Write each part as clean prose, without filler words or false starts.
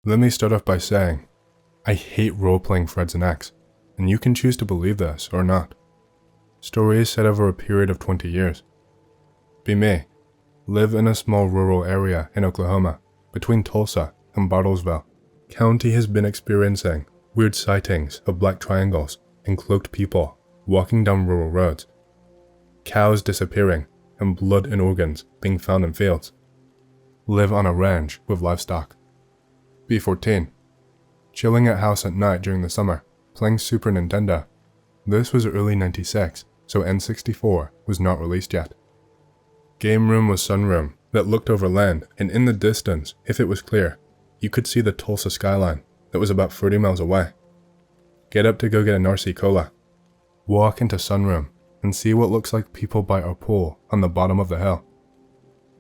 Let me start off by saying, I hate role-playing Freds and X, and you can choose to believe this or not. Story is set over a period of 20 years. Be me, live in a small rural area in Oklahoma, between Tulsa and Bartlesville. County has been experiencing weird sightings of black triangles and cloaked people walking down rural roads, cows disappearing, and blood and organs being found in fields. Live on a ranch with livestock. Be 14. Chilling at house at night during the summer, playing Super Nintendo. This was early 96, so N64 was not released yet. Game room was sunroom that looked over land, and in the distance, if it was clear, you could see the Tulsa skyline that was about 30 miles away. Get up to go get an RC Cola. Walk into sunroom and see what looks like people by our pool on the bottom of the hill.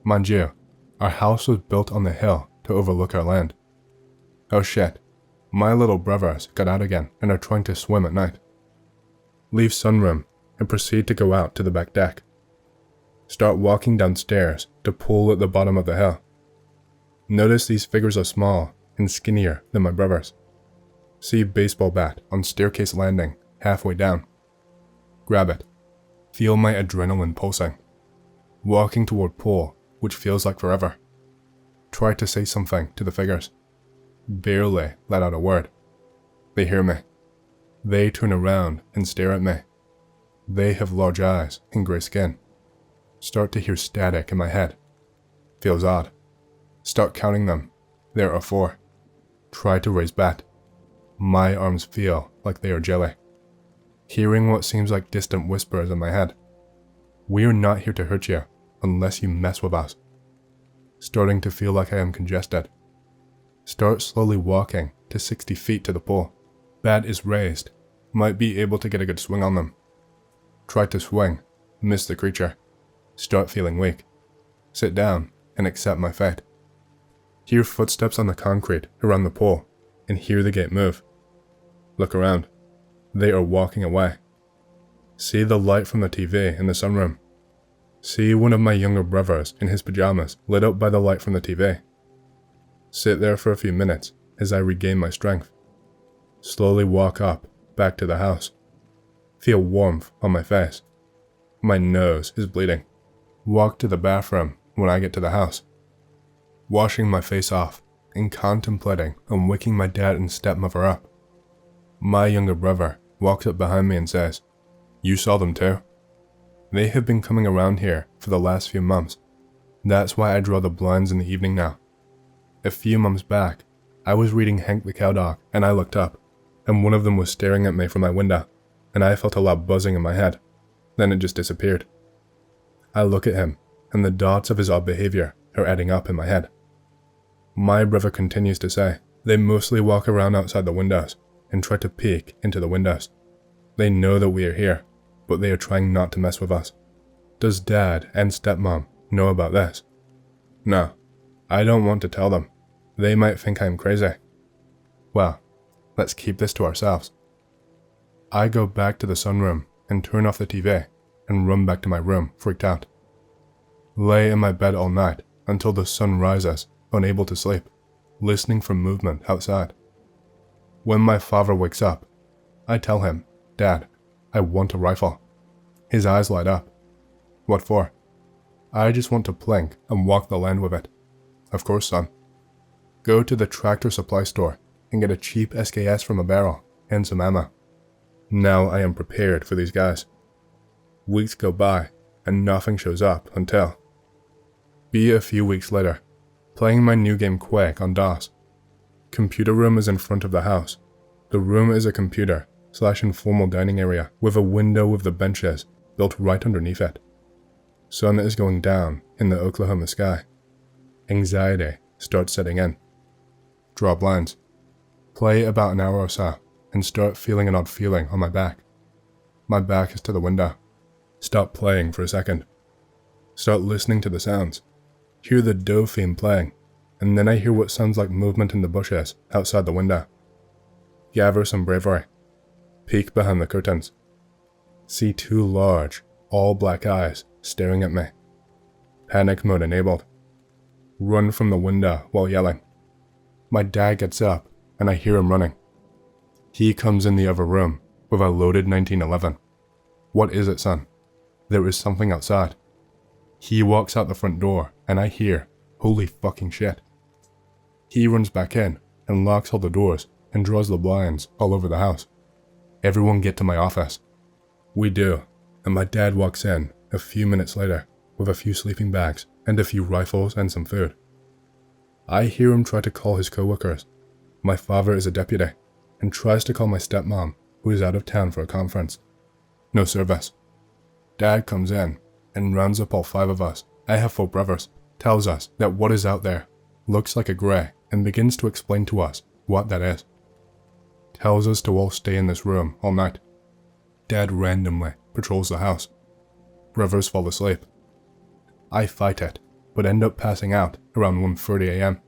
Mind you, our house was built on the hill to overlook our land. Oh shit, my little brothers got out again and are trying to swim at night. Leave sunroom and proceed to go out to the back deck. Start walking downstairs to pool at the bottom of the hill. Notice these figures are small and skinnier than my brothers. See baseball bat on staircase landing halfway down. Grab it. Feel my adrenaline pulsing. Walking toward pool, which feels like forever. Try to say something to the figures. Barely let out a word. They hear me. They turn around and stare at me. They have large eyes and gray skin. Start to hear static in my head. Feels odd. Start counting them. There are 4. Try to raise bat. My arms feel like they are jelly. Hearing what seems like distant whispers in my head. We are not here to hurt you unless you mess with us. Starting to feel like I am congested. Start slowly walking to 60 feet to the pool. Bat is raised. Might be able to get a good swing on them. Try to swing. Miss the creature. Start feeling weak. Sit down and accept my fate. Hear footsteps on the concrete around the pool and hear the gate move. Look around. They are walking away. See the light from the TV in the sunroom. See one of my younger brothers in his pajamas lit up by the light from the TV. Sit there for a few minutes as I regain my strength. Slowly walk up, back to the house. Feel warmth on my face. My nose is bleeding. Walk to the bathroom when I get to the house. Washing my face off and contemplating on waking my dad and stepmother up. My younger brother walks up behind me and says, "You saw them too?" They have been coming around here for the last few months. That's why I draw the blinds in the evening now. A few months back, I was reading Hank the Cowdog and I looked up, and one of them was staring at me from my window, and I felt a loud buzzing in my head. Then it just disappeared. I look at him, and the dots of his odd behavior are adding up in my head. My brother continues to say, they mostly walk around outside the windows and try to peek into the windows. They know that we are here, but they are trying not to mess with us. Does dad and stepmom know about this? No, I don't want to tell them. They might think I am crazy. Well, let's keep this to ourselves. I go back to the sunroom and turn off the TV and run back to my room, freaked out. Lay in my bed all night until the sun rises, unable to sleep, listening for movement outside. When my father wakes up, I tell him, "Dad, I want a rifle." His eyes light up. What for? I just want to plink and walk the land with it. Of course, son. Go to the tractor supply store and get a cheap SKS from a barrel and some ammo. Now I am prepared for these guys. Weeks go by and nothing shows up until... Be a few weeks later, playing my new game Quake on DOS. Computer room is in front of the house. The room is a computer/informal dining area with a window with the benches built right underneath it. Sun is going down in the Oklahoma sky. Anxiety starts setting in. Draw blinds. Play about an hour or so and start feeling an odd feeling on my back. My back is to the window. Stop playing for a second. Start listening to the sounds. Hear the dough theme playing, and then I hear what sounds like movement in the bushes outside the window. Gather some bravery. Peek behind the curtains. See 2 large, all black eyes staring at me. Panic mode enabled. Run from the window while yelling. My dad gets up and I hear him running. He comes in the other room with a loaded 1911. What is it, son? There is something outside. He walks out the front door and I hear, holy fucking shit. He runs back in and locks all the doors and draws the blinds all over the house. Everyone get to my office. We do, and my dad walks in a few minutes later with a few sleeping bags and a few rifles and some food. I hear him try to call his coworkers. My father is a deputy and tries to call my stepmom, who is out of town for a conference. No service. Dad comes in and rounds up all 5 of us. I have 4 brothers. Tells us that what is out there looks like a grey and begins to explain to us what that is. Tells us to all stay in this room all night. Dad randomly patrols the house. Brothers fall asleep. I fight it, but end up passing out around 1:30 a.m.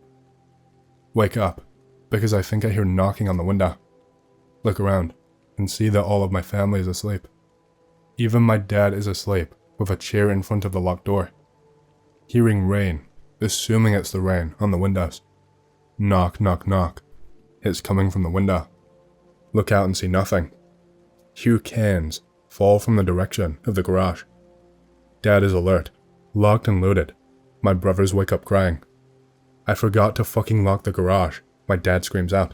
Wake up, because I think I hear knocking on the window. Look around, and see that all of my family is asleep. Even my dad is asleep, with a chair in front of the locked door. Hearing rain, assuming it's the rain on the windows. Knock, knock, knock. It's coming from the window. Look out and see nothing. Hear cans fall from the direction of the garage. Dad is alert, locked and loaded. My brothers wake up crying. I forgot to fucking lock the garage, my dad screams out.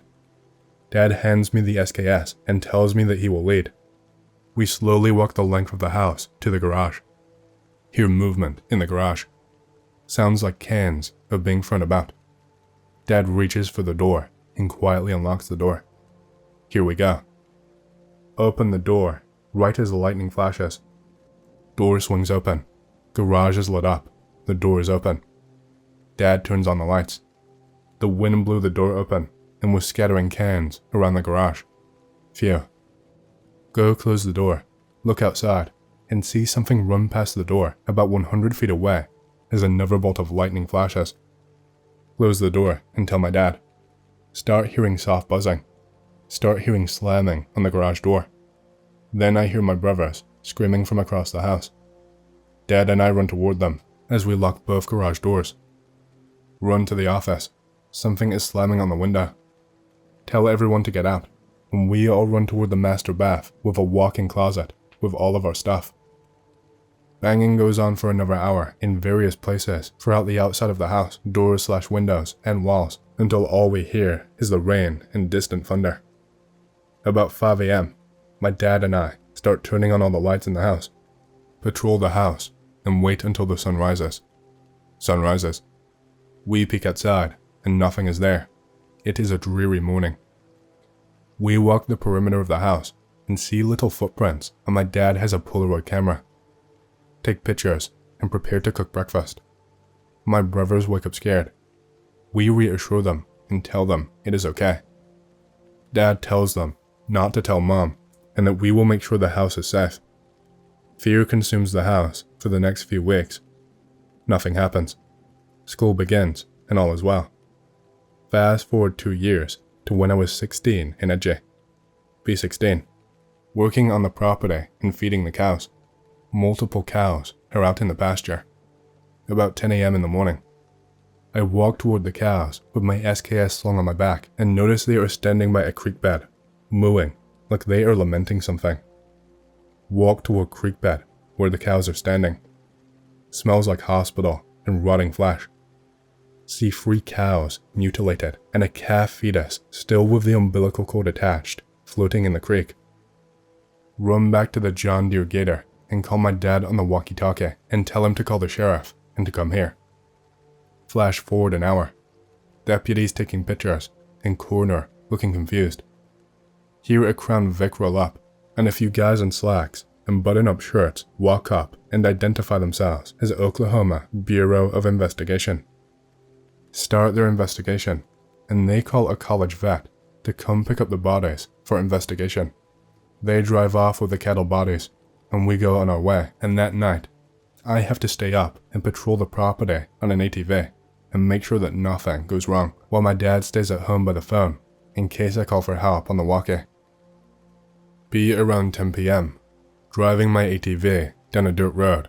Dad hands me the SKS and tells me that he will lead. We slowly walk the length of the house to the garage. Hear movement in the garage. Sounds like cans are being thrown about. Dad reaches for the door and quietly unlocks the door. Here we go. Open the door, right as the lightning flashes. Door swings open. Garage is lit up. The door is open. Dad turns on the lights. The wind blew the door open and was scattering cans around the garage. Phew. Go close the door, look outside, and see something run past the door about 100 feet away as another bolt of lightning flashes. Close the door and tell my dad. Start hearing soft buzzing. Start hearing slamming on the garage door. Then I hear my brothers screaming from across the house. Dad and I run toward them as we lock both garage doors. Run to the office. Something is slamming on the window. Tell everyone to get out, and we all run toward the master bath with a walk-in closet with all of our stuff. Banging goes on for another hour in various places throughout the outside of the house, doors/windows and walls, until all we hear is the rain and distant thunder. About 5 a.m., my dad and I start turning on all the lights in the house, patrol the house, and wait until the sun rises. Sun rises. We peek outside, and nothing is there. It is a dreary morning. We walk the perimeter of the house and see little footprints, and my dad has a Polaroid camera. Take pictures and prepare to cook breakfast. My brothers wake up scared. We reassure them and tell them it is okay. Dad tells them not to tell Mom and that we will make sure the house is safe. Fear consumes the house for the next few weeks. Nothing happens. School begins and all is well. Fast forward 2 years to when I was 16 in Edgy. B16. Working on the property and feeding the cows. Multiple cows are out in the pasture. About 10 a.m. in the morning. I walk toward the cows with my SKS slung on my back and notice they are standing by a creek bed, mooing like they are lamenting something. Walk toward creek bed where the cows are standing. Smells like hospital and rotting flesh. See 3 cows mutilated and a calf fetus still with the umbilical cord attached, floating in the creek. Run back to the John Deere Gator and call my dad on the walkie-talkie and tell him to call the sheriff and to come here. Flash forward an hour. Deputies taking pictures and coroner looking confused. Hear a Crown Vic roll up and a few guys in slacks and button-up shirts walk up and identify themselves as Oklahoma Bureau of Investigation. Start their investigation, and they call a college vet to come pick up the bodies for investigation. They drive off with the cattle bodies, and we go on our way, and that night, I have to stay up and patrol the property on an ATV and make sure that nothing goes wrong, while my dad stays at home by the phone in case I call for help on the walkie. Be around 10 p.m., driving my ATV down a dirt road.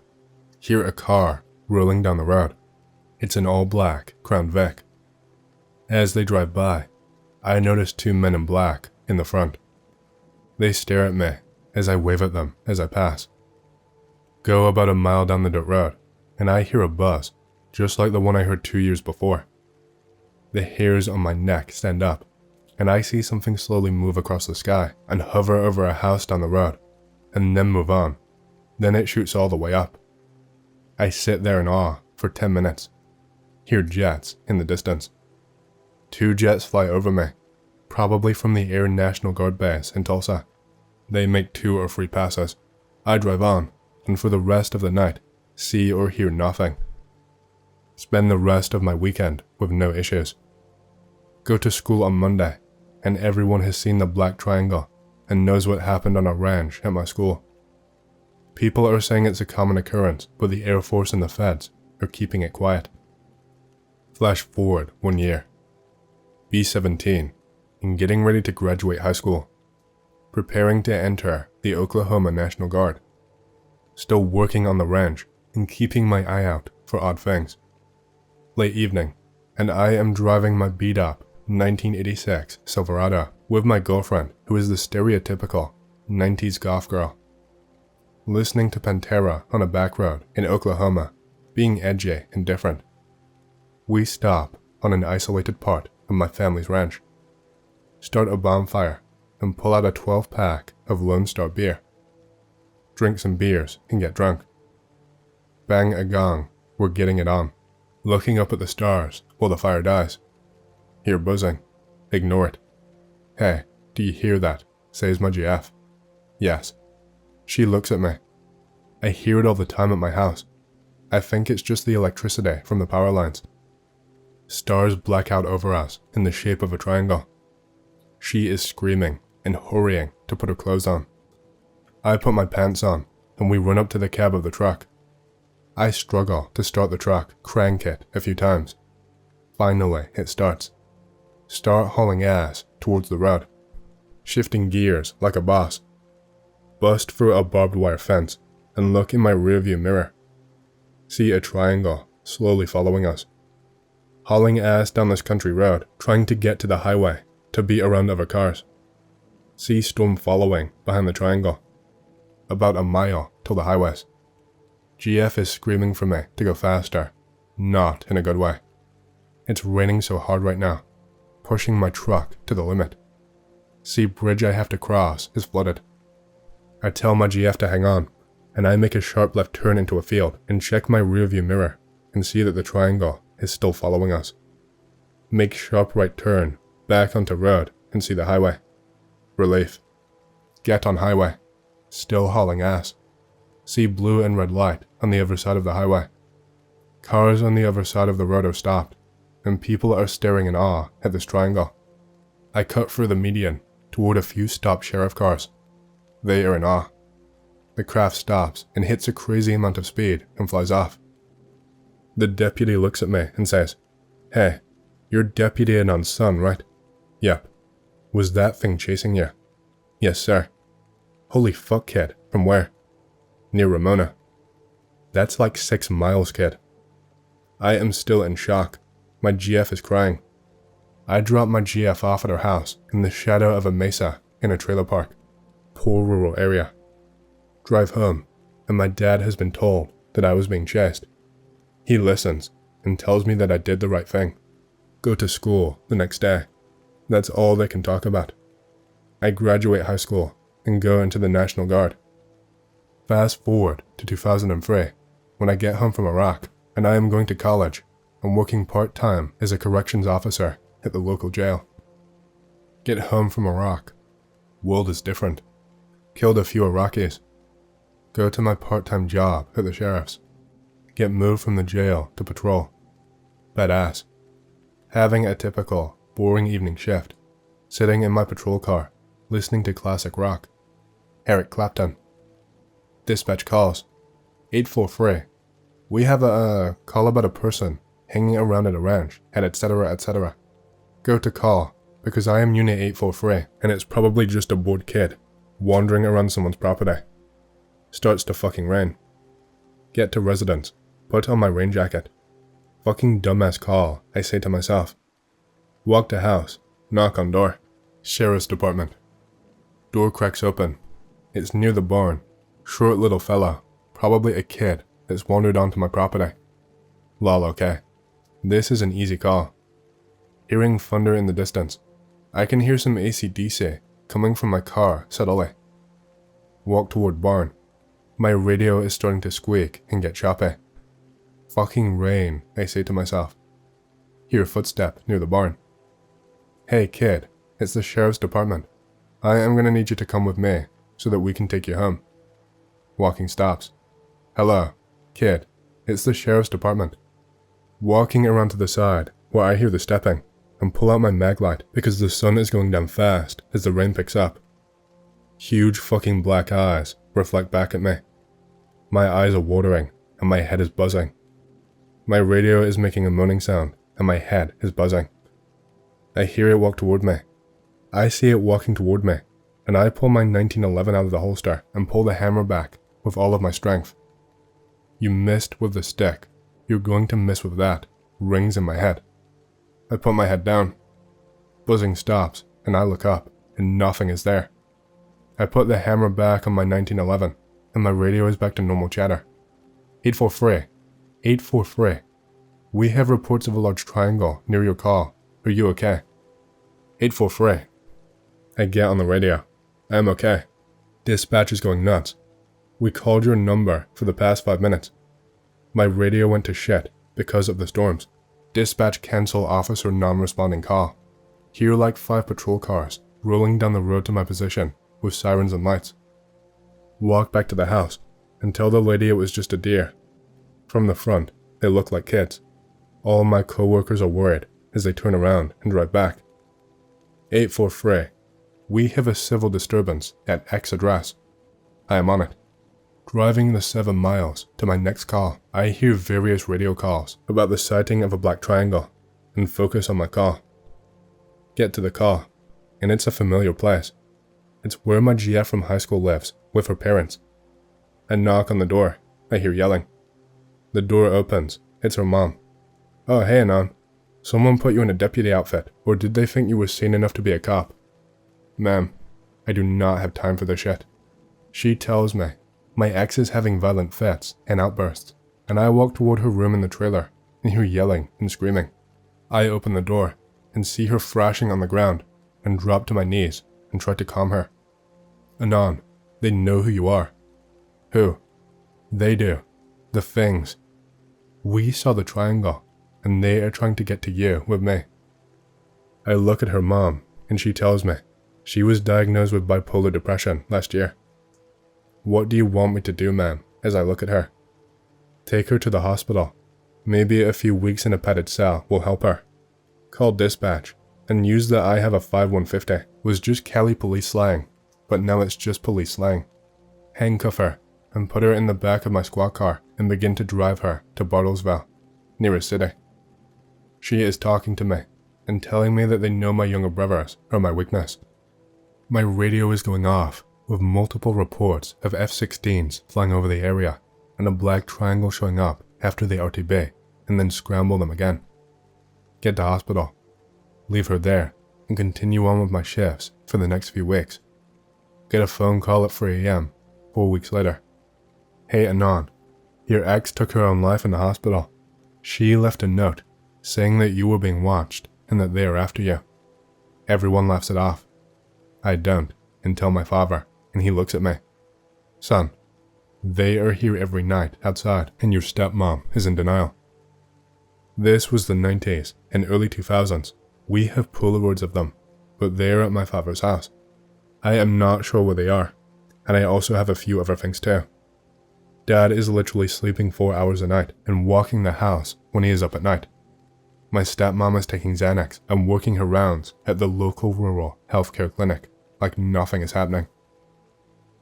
Hear a car rolling down the road. It's an all-black Crown Vic. As they drive by, I notice 2 men in black in the front. They stare at me as I wave at them as I pass. Go about a mile down the dirt road, and I hear a buzz, just like the one I heard 2 years before. The hairs on my neck stand up, and I see something slowly move across the sky and hover over a house down the road, and then move on. Then it shoots all the way up. I sit there in awe for 10 minutes, hear jets in the distance. 2 jets fly over me, probably from the Air National Guard base in Tulsa. They make 2 or 3 passes. I drive on, and for the rest of the night, see or hear nothing. Spend the rest of my weekend with no issues. Go to school on Monday, and everyone has seen the black triangle and knows what happened on a ranch at my school. People are saying it's a common occurrence, but the Air Force and the feds are keeping it quiet. Flash forward 1 year. Be 17 and getting ready to graduate high school. Preparing to enter the Oklahoma National Guard. Still working on the ranch and keeping my eye out for odd things. Late evening, and I am driving my beat-up 1986 Silverado with my girlfriend, who is the stereotypical 90s goth girl. Listening to Pantera on a back road in Oklahoma, being edgy and different. We stop on an isolated part of my family's ranch. Start a bonfire and pull out a 12-pack of Lone Star beer. Drink some beers and get drunk. Bang a gong, we're getting it on. Looking up at the stars while the fire dies. Hear buzzing. Ignore it. Hey, do you hear that? Says my GF. Yes. She looks at me. I hear it all the time at my house. I think it's just the electricity from the power lines. Stars black out over us in the shape of a triangle. She is screaming and hurrying to put her clothes on. I put my pants on, and we run up to the cab of the truck. I struggle to start the truck, crank it a few times. Finally, it starts. Start hauling ass towards the road. Shifting gears like a boss. Bust through a barbed wire fence and look in my rearview mirror. See a triangle slowly following us. Hauling ass down this country road, trying to get to the highway to beat around other cars. See storm following behind the triangle. About a mile till the highways. GF is screaming for me to go faster, not in a good way. It's raining so hard right now, pushing my truck to the limit. See bridge I have to cross is flooded. I tell my GF to hang on, and I make a sharp left turn into a field and check my rearview mirror and see that the triangle is still following us. Make sharp right turn, back onto road and see the highway. Relief. Get on highway. Still hauling ass. See blue and red light on the other side of the highway. Cars on the other side of the road are stopped, and people are staring in awe at this triangle. I cut through the median toward a few stopped sheriff cars. They are in awe. The craft stops and hits a crazy amount of speed and flies off. The deputy looks at me and says, "Hey, you're Deputy Anon's son, right?" "Yep." "Was that thing chasing you?" "Yes, sir." "Holy fuck, kid. From where?" "Near Ramona." "That's like 6 miles, kid." I am still in shock. My GF is crying. I drop my GF off at her house in the shadow of a mesa in a trailer park. Poor rural area. Drive home, and my dad has been told that I was being chased. He listens and tells me that I did the right thing. Go to school the next day. That's all they can talk about. I graduate high school and go into the National Guard. Fast forward to 2003, when I get home from Iraq, and I am going to college and working part-time as a corrections officer at the local jail. Get home from Iraq. World is different. Killed a few Iraqis. Go to my part-time job at the sheriff's. Get moved from the jail to patrol. Badass. Having a typical, boring evening shift. Sitting in my patrol car, listening to classic rock. Eric Clapton. Dispatch calls. 843. We have a call about a person hanging around at a ranch, and etc., etc. Go to call, because I am Unit 843, and it's probably just a bored kid, wandering around someone's property. Starts to fucking rain. Get to residence, put on my rain jacket. Fucking dumbass call, I say to myself. Walk to house, knock on door. Sheriff's department. Door cracks open. It's near the barn. Short little fella, probably a kid that's wandered onto my property. Lol, okay. This is an easy call. Hearing thunder in the distance. I can hear some AC/DC coming from my car subtly. Walk toward barn. My radio is starting to squeak and get choppy. Fucking rain, I say to myself. Hear a footstep near the barn. Hey kid, it's the sheriff's department. I am gonna need you to come with me so that we can take you home. Walking stops. Hello, kid, it's the sheriff's department. Walking around to the side where I hear the stepping and pull out my mag light because the sun is going down fast as the rain picks up. Huge fucking black eyes reflect back at me. My eyes are watering and my head is buzzing. My radio is making a moaning sound and my head is buzzing. I hear it walk toward me. I see it walking toward me, and I pull my 1911 out of the holster and pull the hammer back with all of my strength. You missed with the stick. You're going to miss with that, rings in my head. I put my head down. Buzzing stops, and I look up, and nothing is there. I put the hammer back on my 1911, and my radio is back to normal chatter. 843. 843. We have reports of a large triangle near your call. Are you okay? 843. I get on the radio. I am okay. Dispatch is going nuts. We called your number for the past 5 minutes. My radio went to shit because of the storms. Dispatch cancel officer non-responding call. Hear like 5 patrol cars rolling down the road to my position with sirens and lights. Walk back to the house and tell the lady it was just a deer. From the front, they look like kids. All my co-workers are worried as they turn around and drive back. 843. We have a civil disturbance at X address. I am on it. Driving the 7 miles to my next call, I hear various radio calls about the sighting of a black triangle and focus on my call. Get to the call, and it's a familiar place. It's where my GF from high school lives with her parents. I knock on the door. I hear yelling. The door opens. It's her mom. Oh, hey, Anon. Someone put you in a deputy outfit, or did they think you were sane enough to be a cop? Ma'am, I do not have time for this shit. She tells me my ex is having violent fits and outbursts, and I walk toward her room in the trailer and hear yelling and screaming. I open the door and see her thrashing on the ground and drop to my knees and try to calm her. Anon, they know who you are. Who? They do. The things. We saw the triangle, and they are trying to get to you with me. I look at her mom, and she tells me she was diagnosed with bipolar depression last year. What do you want me to do, ma'am, as I look at her? Take her to the hospital. Maybe a few weeks in a padded cell will help her. Call dispatch, and use the I have a 5150 was just Cali police slang, but now it's just police slang. Handcuff her, and put her in the back of my squad car and begin to drive her to Bartlesville, near a city. She is talking to me and telling me that they know my younger brothers are my weakness. My radio is going off with multiple reports of F-16s flying over the area and a black triangle showing up after the RTB and then scramble them again. Get to hospital, leave her there, and continue on with my shifts for the next few weeks. Get a phone call at 3 a.m. 4 weeks later. Hey Anon, your ex took her own life in the hospital. She left a note saying that you were being watched and that they are after you. Everyone laughs it off. I don't, and tell my father, and he looks at me. Son, they are here every night outside, and your stepmom is in denial. This was the 90s and early 2000s. We have Polaroids of them, but they are at my father's house. I am not sure where they are, and I also have a few other things too. Dad is literally sleeping 4 hours a night and walking the house when he is up at night. My stepmom is taking Xanax and working her rounds at the local rural healthcare clinic like nothing is happening.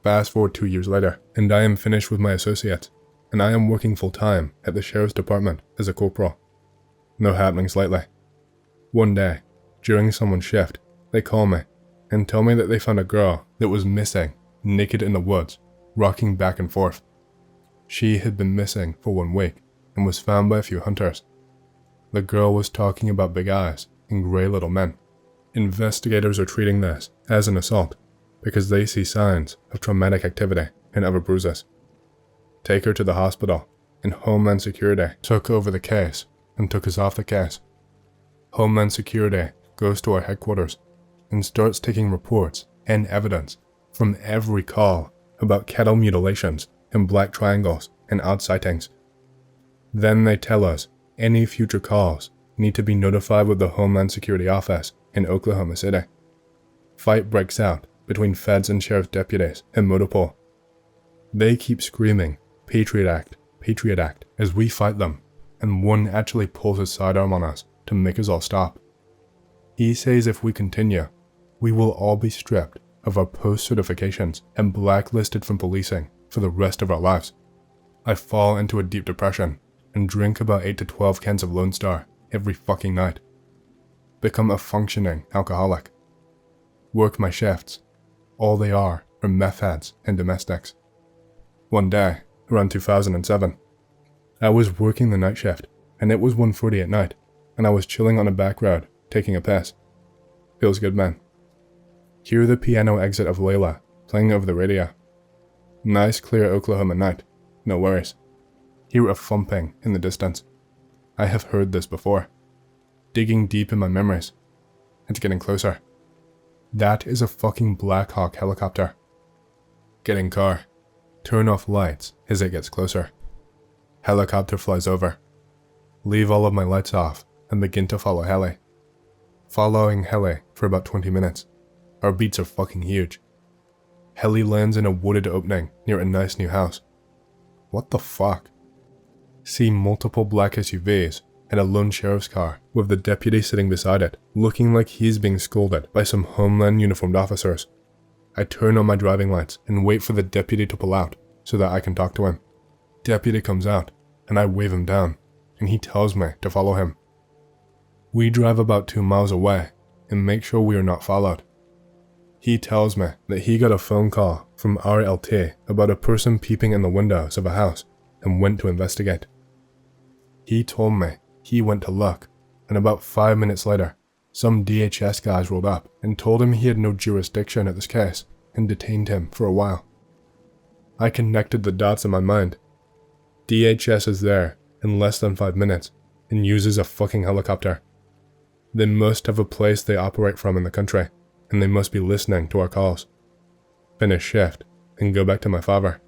Fast forward 2 years later, and I am finished with my associates, and I am working full-time at the sheriff's department as a corporal. No happenings lately. One day, during someone's shift, they call me and tell me that they found a girl that was missing, naked in the woods, rocking back and forth. She had been missing for 1 week and was found by a few hunters. The girl was talking about big eyes and grey little men. Investigators are treating this as an assault because they see signs of traumatic activity and other bruises. Take her to the hospital, and Homeland Security took over the case and took us off the case. Homeland Security goes to our headquarters and starts taking reports and evidence from every call about cattle mutilations and black triangles and odd sightings. Then they tell us any future calls need to be notified with the Homeland Security office in Oklahoma City. Fight breaks out between feds and sheriff's deputies in Motorpool. They keep screaming, Patriot Act, as we fight them, and one actually pulls his sidearm on us to make us all stop. He says if we continue, we will all be stripped of our post certifications and blacklisted from policing for the rest of our lives. I fall into a deep depression and drink about 8 to 12 cans of Lone Star every fucking night. Become a functioning alcoholic. Work my shifts. All they are meth heads and domestics. One day, around 2007, I was working the night shift, and it was 1:40 at night, and I was chilling on a back road, taking a piss. Feels good, man. Hear the piano exit of Layla playing over the radio. Nice clear Oklahoma night, no worries. Hear a thumping in the distance. I have heard this before. Digging deep in my memories. It's getting closer. That is a fucking Black Hawk helicopter. Get in car. Turn off lights as it gets closer. Helicopter flies over. Leave all of my lights off and begin to follow heli. Following heli for about 20 minutes. Our beats are fucking huge. Heli lands in a wooded opening near a nice new house. What the fuck? See multiple black SUVs and a lone sheriff's car with the deputy sitting beside it, looking like he's being scolded by some Homeland uniformed officers. I turn on my driving lights and wait for the deputy to pull out so that I can talk to him. Deputy comes out and I wave him down, and he tells me to follow him. We drive about 2 miles away and make sure we are not followed. He tells me that he got a phone call from RLT about a person peeping in the windows of a house and went to investigate. He told me he went to look, and about 5 minutes later, some DHS guys rolled up and told him he had no jurisdiction at this case and detained him for a while. I connected the dots in my mind. DHS is there in less than 5 minutes and uses a fucking helicopter. They must have a place they operate from in the country, and they must be listening to our calls. Finish shift and go back to my father.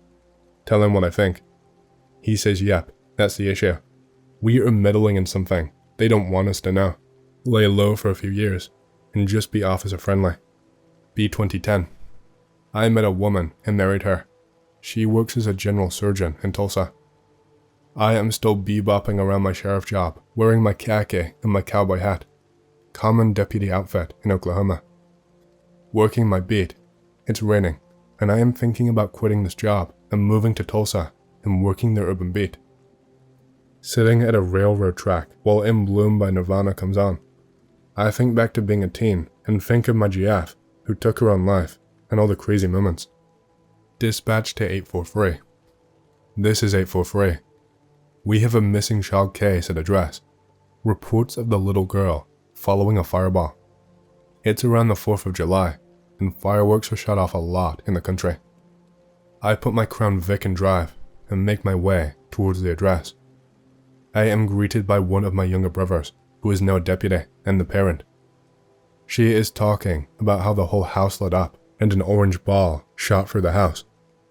Tell him what I think. He says yep, that's the issue. We are meddling in something they don't want us to know. Lay low for a few years and just be officer friendly. B2010. I met a woman and married her. She works as a general surgeon in Tulsa. I am still bebopping around my sheriff job, wearing my khaki and my cowboy hat. Common deputy outfit in Oklahoma. Working my beat. It's raining, and I am thinking about quitting this job and moving to Tulsa and working the urban beat. Sitting at a railroad track while In Bloom by Nirvana comes on. I think back to being a teen and think of my GF who took her own life and all the crazy moments. Dispatch to 843. This is 843. We have a missing child case at address. Reports of the little girl following a fireball. It's around the 4th of July, and fireworks are shot off a lot in the country. I put my Crown Vic in drive and make my way towards the address. I am greeted by one of my younger brothers, who is now a deputy and the parent. She is talking about how the whole house lit up and an orange ball shot through the house,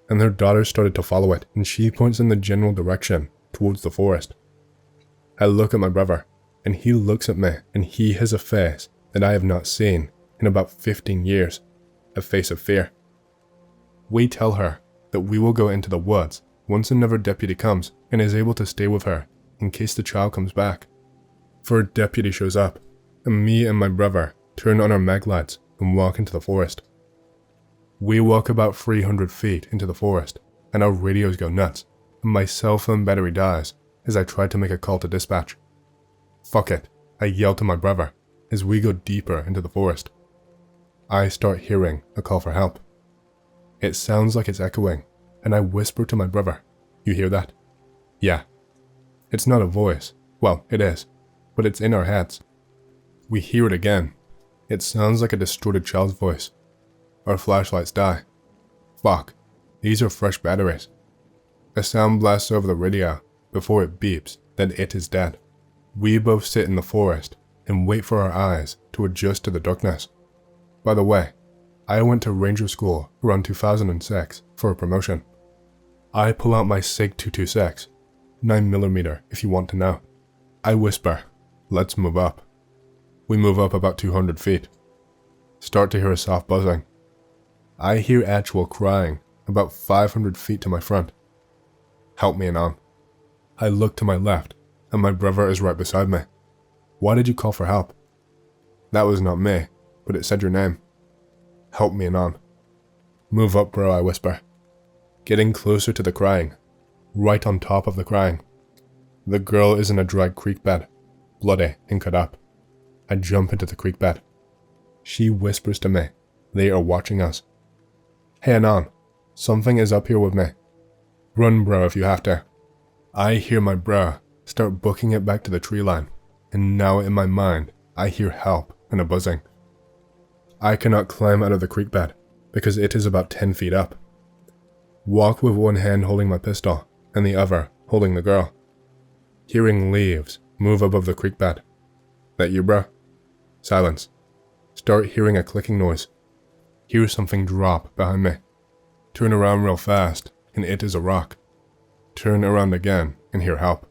and their daughter started to follow it, and she points in the general direction towards the forest. I look at my brother, and he looks at me, and he has a face that I have not seen in about 15 years, a face of fear. We tell her that we will go into the woods once another deputy comes and is able to stay with her in case the child comes back. For a deputy shows up, and me and my brother turn on our mag lights and walk into the forest. We walk about 300 feet into the forest, and our radios go nuts, and my cell phone battery dies as I try to make a call to dispatch. Fuck it, I yell to my brother as we go deeper into the forest. I start hearing a call for help. It sounds like it's echoing, and I whisper to my brother, "You hear that?" "Yeah." It's not a voice. Well, it is, but it's in our heads. We hear it again. It sounds like a distorted child's voice. Our flashlights die. Fuck, these are fresh batteries. A sound blasts over the radio before it beeps that it is dead. We both sit in the forest and wait for our eyes to adjust to the darkness. By the way, I went to Ranger School around 2006 for a promotion. I pull out my SIG 226, 9mm if you want to know. I whisper, let's move up. We move up about 200 feet. Start to hear a soft buzzing. I hear actual crying about 500 feet to my front. Help me, Anon. I look to my left, and my brother is right beside me. Why did you call for help? That was not me, but it said your name. Help me, Anon. Move up, bro, I whisper. Getting closer to the crying, right on top of the crying. The girl is in a dry creek bed, bloody and cut up. I jump into the creek bed. She whispers to me, they are watching us. Hey, Anon, something is up here with me. Run, bro, if you have to. I hear my bro start booking it back to the tree line, and now in my mind, I hear help and a buzzing. I cannot climb out of the creek bed because it is about 10 feet up. Walk with one hand holding my pistol and the other holding the girl. Hearing leaves move above the creek bed. That you, bro? Silence. Start hearing a clicking noise. Hear something drop behind me. Turn around real fast and it is a rock. Turn around again and hear help.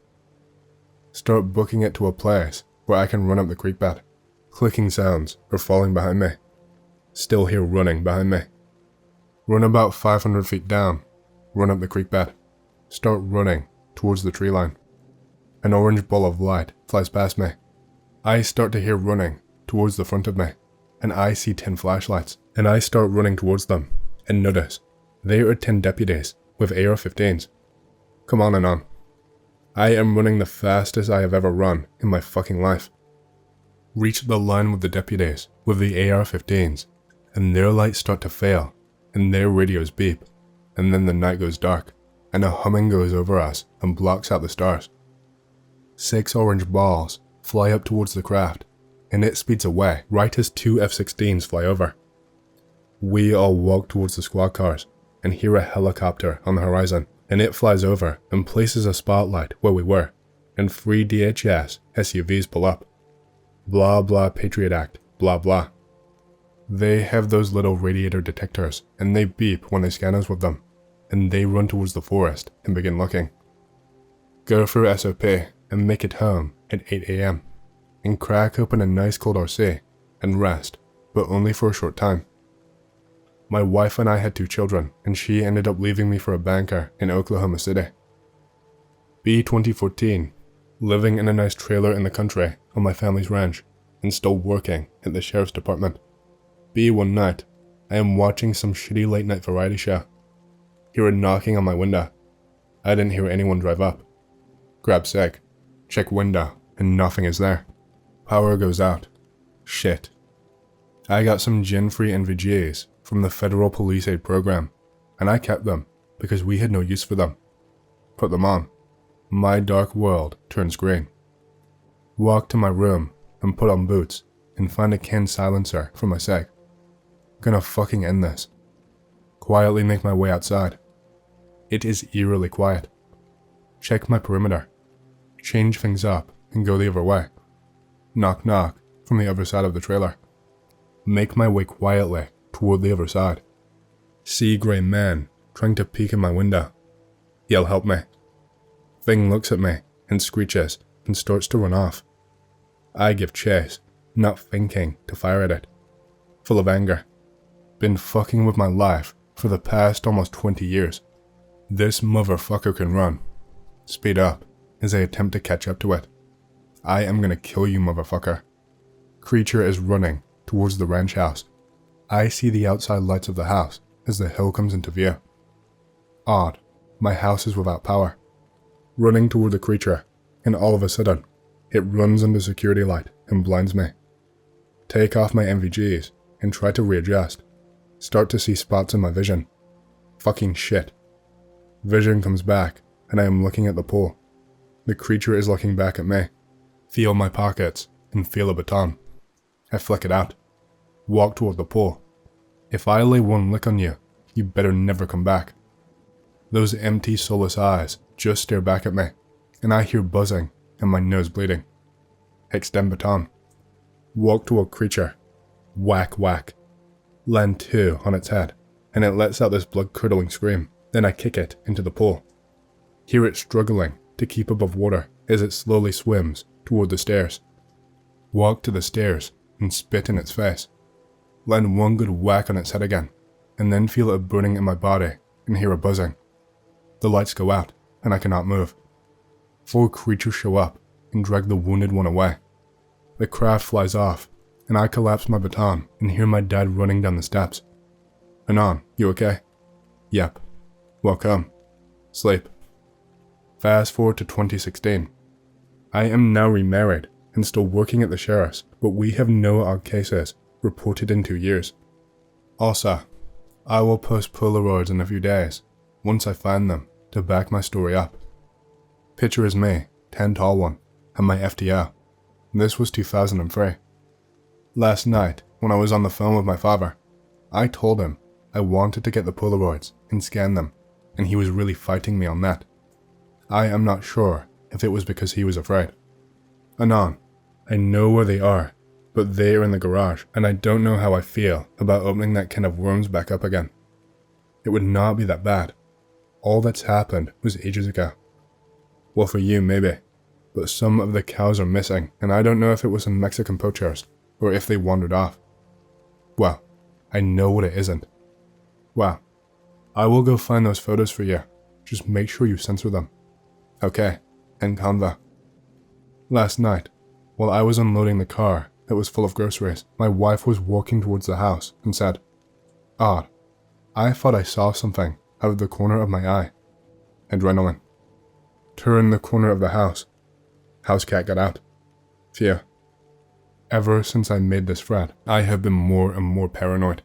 Start booking it to a place where I can run up the creek bed. Clicking sounds are falling behind me. Still hear running behind me. Run about 500 feet down. Run up the creek bed. Start running towards the tree line. An orange ball of light flies past me. I start to hear running towards the front of me, and I see 10 flashlights, and I start running towards them, and notice, they are 10 deputies with AR-15s. Come on, Anon. I am running the fastest I have ever run in my fucking life. Reach the line with the deputies with the AR-15s, and their lights start to fail, and their radios beep, and then the night goes dark, and a humming goes over us and blocks out the stars. 6 orange balls fly up towards the craft, and it speeds away right as 2 F-16s fly over. We all walk towards the squad cars and hear a helicopter on the horizon, and it flies over and places a spotlight where we were, and 3 DHS SUVs pull up. Blah blah Patriot Act, blah blah. They have those little radiator detectors, and they beep when they scan us with them, and they run towards the forest and begin looking. Go for SOP and make it home at 8 AM, and crack open a nice cold RC and rest, but only for a short time. My wife and I had 2 children, and she ended up leaving me for a banker in Oklahoma City. B 2014, living in a nice trailer in the country on my family's ranch, and still working at the sheriff's department. B one night, I am watching some shitty late night variety show. Hear a knocking on my window. I didn't hear anyone drive up. Grab SIG, check window, and nothing is there. Power goes out. Shit. I got some Gen-free NVGs from the Federal Police Aid Program, and I kept them because we had no use for them. Put them on. My dark world turns green. Walk to my room and put on boots and find a can silencer for my SIG. Gonna fucking end this. Quietly make my way outside. It is eerily quiet. Check my perimeter. Change things up and go the other way. Knock knock from the other side of the trailer. Make my way quietly toward the other side. See grey man trying to peek in my window. Yell help me. Thing looks at me and screeches and starts to run off. I give chase, not thinking to fire at it. Full of anger. Been fucking with my life for the past almost 20 years. This motherfucker can run. Speed up as I attempt to catch up to it. I am gonna kill you, motherfucker. Creature is running towards the ranch house. I see the outside lights of the house as the hill comes into view. Odd, my house is without power. Running toward the creature, and all of a sudden, it runs under security light and blinds me. Take off my NVGs and try to readjust. Start to see spots in my vision. Fucking shit. Vision comes back, and I am looking at the pool. The creature is looking back at me. Feel my pockets and feel a baton. I flick it out. Walk toward the pool. If I lay one lick on you, you better never come back. Those empty, soulless eyes just stare back at me, and I hear buzzing and my nose bleeding. Extend baton. Walk toward creature. Whack, whack. Land 2 on its head, and it lets out this blood-curdling scream. Then I kick it into the pool. Hear it struggling to keep above water as it slowly swims toward the stairs. Walk to the stairs and spit in its face. Land one good whack on its head again, and then feel it burning in my body and hear a buzzing. The lights go out, and I cannot move. 4 creatures show up and drag the wounded one away. The craft flies off, and I collapse my baton and hear my dad running down the steps. Anon, you okay? Yep. Welcome. Sleep. Fast forward to 2016. I am now remarried and still working at the sheriff's, but we have no odd cases reported in 2 years. Also, I will post Polaroids in a few days, once I find them, to back my story up. Picture is me, 10 tall one, and my FTO. This was 2003. Last night, when I was on the phone with my father, I told him I wanted to get the Polaroids and scan them, and he was really fighting me on that. I am not sure if it was because he was afraid. Anon, I know where they are, but they are in the garage, and I don't know how I feel about opening that can of worms back up again. It would not be that bad. All that's happened was ages ago. Well, for you, maybe, but some of the cows are missing, and I don't know if it was some Mexican poachers, or if they wandered off. Well, I know what it isn't. Well, I will go find those photos for you. Just make sure you censor them. Okay, and convo. Last night, while I was unloading the car that was full of groceries, my wife was walking towards the house and said, "Odd, I thought I saw something out of the corner of my eye." Adrenaline. Turn the corner of the house. House cat got out. Phew. Ever since I made this thread, I have been more and more paranoid.